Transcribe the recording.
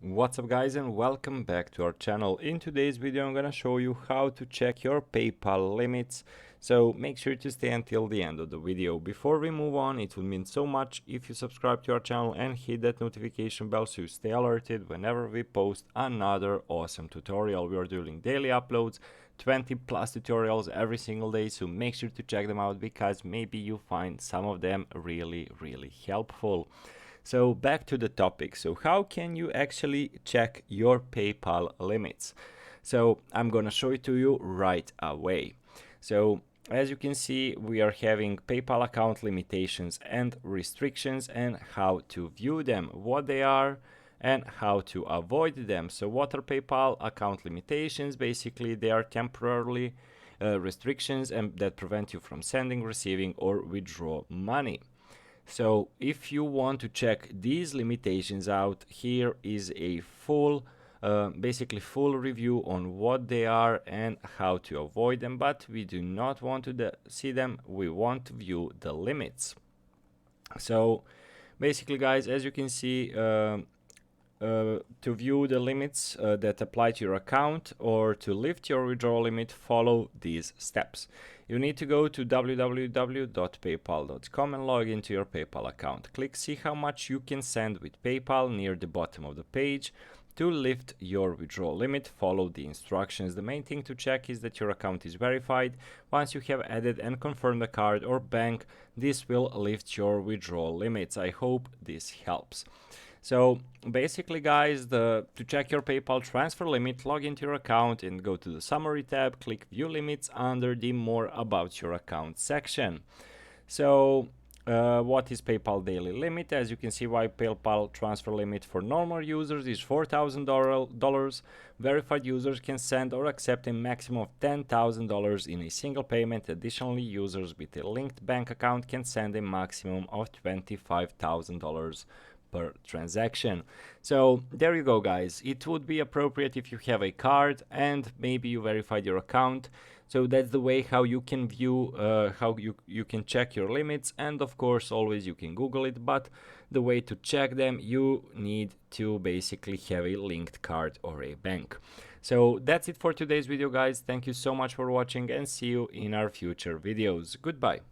What's up guys, and welcome back to our channel. In today's video I'm gonna show you how to check your PayPal limits, so make sure to stay until the end of the video. Before we move on, it would mean so much if you subscribe to our channel and hit that notification bell so you stay alerted whenever we post another awesome tutorial. We are doing daily uploads, 20 plus tutorials every single day, so make sure to check them out because maybe you find some of them really helpful. So back to the topic. So how can you actually check your PayPal limits? So I'm gonna show it to you right away. So as you can see, we are having PayPal account limitations and restrictions and how to view them, what they are, and how to avoid them. So what are PayPal account limitations? Basically, they are temporarily restrictions and that prevent you from sending, receiving, or withdraw money. So if you want to check these limitations out, here is a basically full review on what they are and how to avoid them, but we do not want to see them, we want to view the limits. So basically guys, as you can see, to view the limits that apply to your account or to lift your withdrawal limit, follow these steps. You need to go to www.paypal.com and log into your PayPal account. Click see how much you can send with PayPal near the bottom of the page. To lift your withdrawal limit, follow the instructions. The main thing to check is that your account is verified. Once you have added and confirmed the card or bank, this will lift your withdrawal limits. I hope this helps. So basically guys, to check your PayPal transfer limit, log into your account and go to the summary tab, click view limits under the more about your account section. So what is PayPal daily limit? As you can see, why PayPal transfer limit for normal users is $4,000. Verified users can send or accept a maximum of $10,000 in a single payment. Additionally, users with a linked bank account can send a maximum of $25,000 per transaction. So there you go guys, it would be appropriate if you have a card and maybe you verified your account. So that's the way how you can view, how you can check your limits, and of course always you can Google it, but the way to check them, you need to basically have a linked card or a bank. So that's it for today's video guys, thank you so much for watching and see you in our future videos. Goodbye.